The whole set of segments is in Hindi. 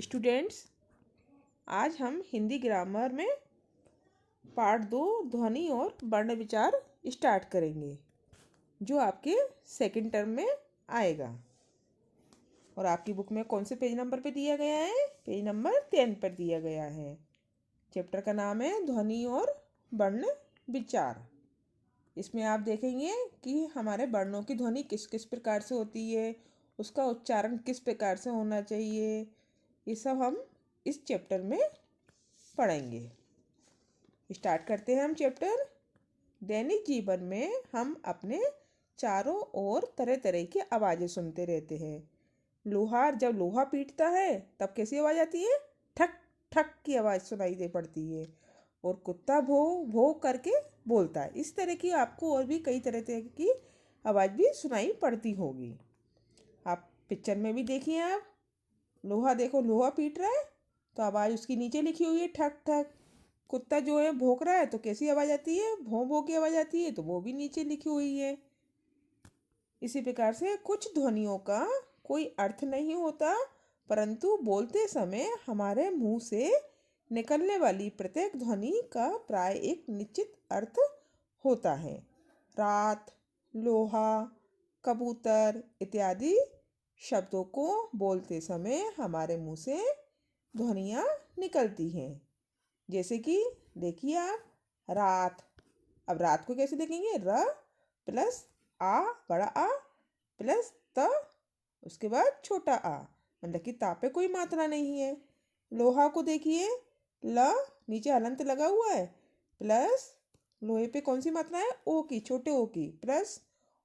स्टूडेंट्स, आज हम हिंदी ग्रामर में पार्ट 2 ध्वनि और वर्ण विचार स्टार्ट करेंगे, जो आपके सेकंड टर्म में आएगा। और आपकी बुक में कौन से पेज नंबर पे दिया गया है? पेज नंबर 10 पर दिया गया है। चैप्टर का नाम है ध्वनि और वर्ण विचार। इसमें आप देखेंगे कि हमारे वर्णों की ध्वनि किस किस प्रकार से होती है, उसका उच्चारण किस प्रकार से होना चाहिए, ये सब हम इस चैप्टर में पढ़ेंगे। स्टार्ट करते हैं हम चैप्टर। दैनिक जीवन में हम अपने चारों ओर तरह तरह की आवाज़ें सुनते रहते हैं। लोहार जब लोहा पीटता है तब कैसी आवाज़ आती है? ठक ठक की आवाज़ सुनाई दे पड़ती है। और कुत्ता भो भो करके बोलता है। इस तरह की आपको और भी कई तरह तरह की आवाज़ भी सुनाई पड़ती होगी। आप पिक्चर में भी देखिए, आप लोहा देखो, लोहा पीट रहा है तो आवाज़ उसकी नीचे लिखी हुई है ठक ठक। कुत्ता जो है भौंक रहा है तो कैसी आवाज़ आती है? भौं भौं की आवाज़ आती है, तो वो भी नीचे लिखी हुई है। इसी प्रकार से कुछ ध्वनियों का कोई अर्थ नहीं होता, परंतु बोलते समय हमारे मुंह से निकलने वाली प्रत्येक ध्वनि का प्राय एक निश्चित अर्थ होता है। रात, लोहा, कबूतर इत्यादि शब्दों को बोलते समय हमारे मुंह से ध्वनियाँ निकलती हैं। जैसे कि देखिए आप, रात। अब रात को कैसे लिखेंगे? र प्लस आ, बड़ा आ, प्लस त, उसके बाद छोटा आ, मतलब कि ता पे कोई मात्रा नहीं है। लोहा को देखिए, ल नीचे हलंत लगा हुआ है, प्लस लोहे पे कौन सी मात्रा है? ओ की, छोटे ओ की, प्लस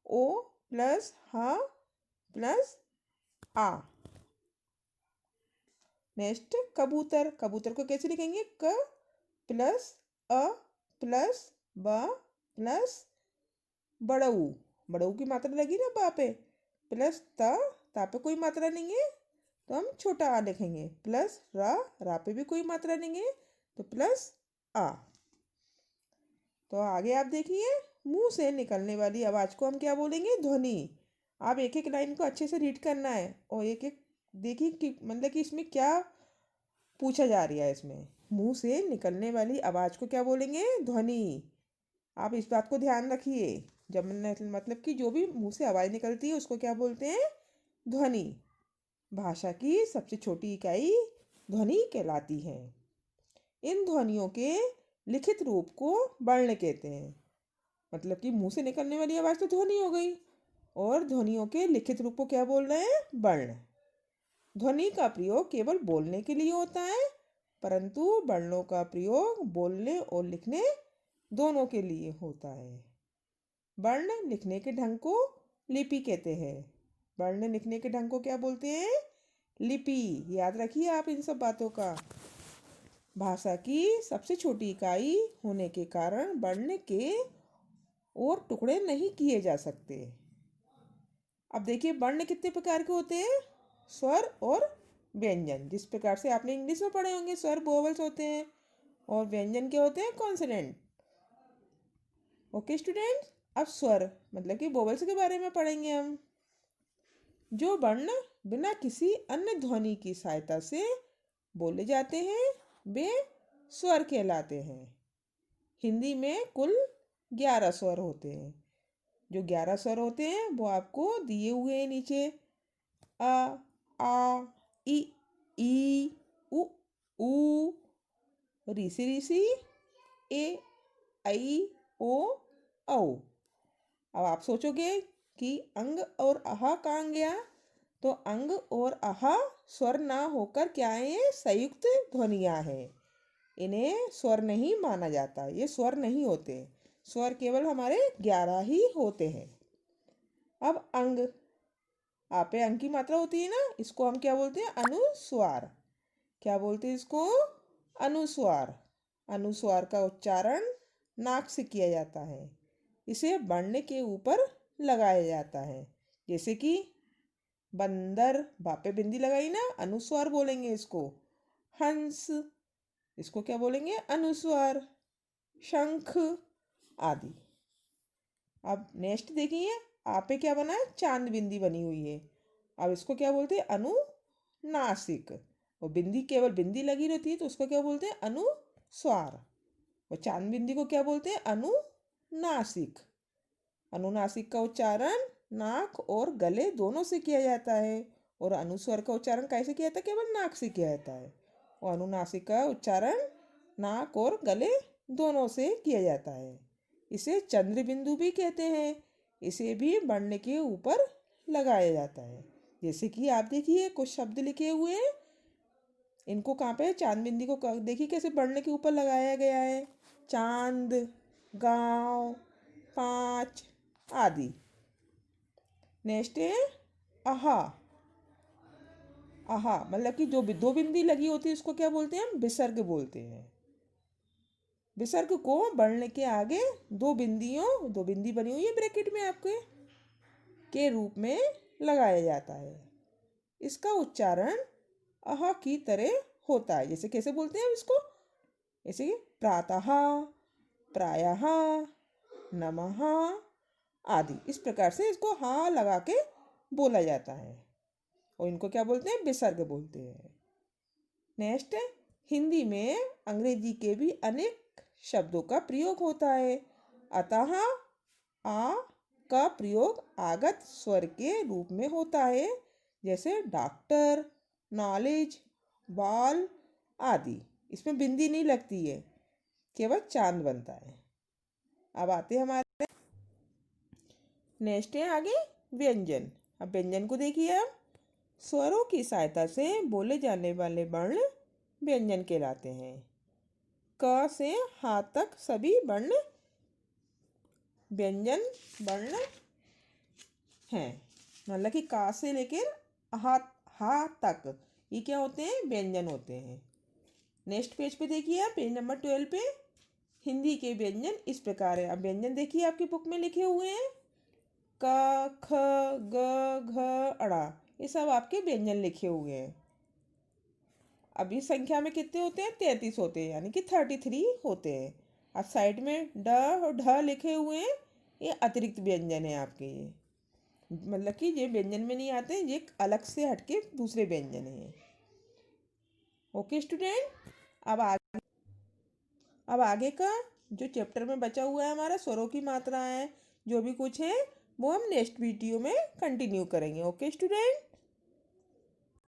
ओ प्लस हा प्लस आ। नेक्स्ट कबूतर। कबूतर को कैसे लिखेंगे? क प्लस अ प्लस ब प्लस बड़ऊ। बड़ऊ की मात्रा लगी ना बा पे, प्लस ता, ता पे कोई मात्रा नहीं है तो हम छोटा आ लिखेंगे, प्लस रा, रा पे भी कोई मात्रा नहीं है तो प्लस आ। तो आगे आप देखिए, मुंह से निकलने वाली आवाज़ को हम क्या बोलेंगे? ध्वनि। आप एक एक लाइन को अच्छे से रीड करना है और एक एक देखिए कि मतलब कि इसमें क्या पूछा जा रहा है। इसमें मुंह से निकलने वाली आवाज़ को क्या बोलेंगे? ध्वनि। आप इस बात को ध्यान रखिए। जब मतलब कि जो भी मुंह से आवाज़ निकलती है उसको क्या बोलते हैं? ध्वनि। भाषा की सबसे छोटी इकाई ध्वनि कहलाती है। इन ध्वनियों के लिखित रूप को वर्ण कहते हैं। मतलब कि मुंह से निकलने वाली आवाज़ तो ध्वनि हो गई, और ध्वनियों के लिखित रूप को क्या बोल रहे हैं? वर्ण। ध्वनि का प्रयोग केवल बोलने के लिए होता है, परंतु वर्णों का प्रयोग बोलने और लिखने दोनों के लिए होता है। वर्ण लिखने के ढंग को लिपि कहते हैं। वर्ण लिखने के ढंग को क्या बोलते हैं? लिपि। याद रखिए आप इन सब बातों का। भाषा की सबसे छोटी इकाई होने के कारण वर्ण के और टुकड़े नहीं किए जा सकते। अब देखिए, वर्ण कितने प्रकार के होते हैं? स्वर और व्यंजन। जिस प्रकार से आपने इंग्लिश में पढ़े होंगे, स्वर वोवल्स होते हैं और व्यंजन क्या होते हैं? कॉन्सोनेंट। ओके स्टूडेंट्स, अब स्वर मतलब कि वोवल्स के बारे में पढ़ेंगे हम। जो वर्ण बिना किसी अन्य ध्वनि की सहायता से बोले जाते हैं वे स्वर कहलाते हैं। हिंदी में कुल 11 स्वर होते हैं। जो 11 स्वर होते हैं वो आपको दिए हुए हैं नीचे। अ, आ, ई, उ, ऊ, ऋषि ऋषि, ए, आई, ओ, औ। अब आप सोचोगे कि अंग और आहा कहाँ गया? तो अंग और आहा स्वर ना होकर क्या है? ये संयुक्त ध्वनियाँ हैं। इन्हें स्वर नहीं माना जाता, ये स्वर नहीं होते। स्वर केवल हमारे 11 ही होते हैं। अब अंग, आपे अंग की मात्रा होती है ना, इसको हम क्या बोलते हैं? अनुस्वार। क्या बोलते हैं इसको? अनुस्वार। अनुस्वार का उच्चारण नाक से किया जाता है। इसे वर्ण के ऊपर लगाया जाता है। जैसे कि बंदर, बापे बिंदी लगाई ना, अनुस्वार बोलेंगे इसको। हंस, इसको क्या बोलेंगे? अनुस्वार। शंख आदि। अब नेक्स्ट देखिए, आपे क्या बना है? चांद बिंदी बनी हुई है। अब इसको क्या बोलते हैं? अनुनासिक। वो बिंदी केवल बिंदी लगी रहती है तो उसको क्या बोलते हैं? अनुस्वार। वो चांद बिंदी को क्या बोलते हैं? अनुनासिक। अनुनासिक का उच्चारण नाक और गले दोनों से किया जाता है और अनुस्वर का उच्चारण कैसे किया जाता है? केवल नाक से किया जाता है। और अनुनासिक का उच्चारण नाक और गले दोनों से किया जाता है। इसे चंद्र बिंदु भी कहते हैं। इसे भी वर्ण के ऊपर लगाया जाता है। जैसे कि आप देखिए कुछ शब्द लिखे हुए हैं, इनको कहाँ पे? चांद बिंदी को देखिए कैसे वर्ण के ऊपर लगाया गया है। चांद, गांव, पाँच आदि। नेक्स्ट है आहा। आहा मतलब कि जो दो बिंदी लगी होती है उसको क्या बोलते हैं? हम विसर्ग बोलते हैं। विसर्ग को वर्ण के आगे दो बिंदी बनी हुई है ब्रैकेट में आपके के रूप में लगाया जाता है। इसका उच्चारण आहा की तरह होता है। जैसे कैसे बोलते हैं हम इसको? जैसे कि प्रातः, प्रायः, नमः आदि। इस प्रकार से इसको हा लगा के बोला जाता है और इनको क्या बोलते हैं? विसर्ग बोलते हैं। नेक्स्ट, हिंदी में अंग्रेजी के भी अनेक शब्दों का प्रयोग होता है। अतः आ का प्रयोग आगत स्वर के रूप में होता है, जैसे डॉक्टर, नॉलेज, बॉल आदि। इसमें बिंदी नहीं लगती है, केवल चांद बनता है। अब आते हैं हमारे नेक्स्ट है आगे व्यंजन। अब व्यंजन को देखिए। अब स्वरों की सहायता से बोले जाने वाले वर्ण व्यंजन कहलाते हैं। क से हा तक सभी वर्ण व्यंजन वर्ण हैं। मतलब कि का से लेकर हा तक ये क्या होते हैं? व्यंजन होते हैं। नेक्स्ट पेज पे देखिए आप, पेज नंबर 12 पे हिंदी के व्यंजन इस प्रकार है। अब व्यंजन देखिए आपकी बुक में लिखे हुए हैं। क, ख, ग, घ, अड़ा, ये सब आपके व्यंजन लिखे हुए हैं। अब इस संख्या में कितने होते हैं? 33 होते हैं, यानी कि 33 होते हैं। अब साइड में ड और ढ लिखे हुए हैं, ये अतिरिक्त व्यंजन है आपके। ये मतलब कि ये व्यंजन में नहीं आते, ये अलग से हटके दूसरे व्यंजन हैं। ओके स्टूडेंट, अब आगे का जो चैप्टर में बचा हुआ है हमारा स्वरों की मात्राएं जो भी कुछ है वो हम नेक्स्ट वीडियो में कंटिन्यू करेंगे। Okay student.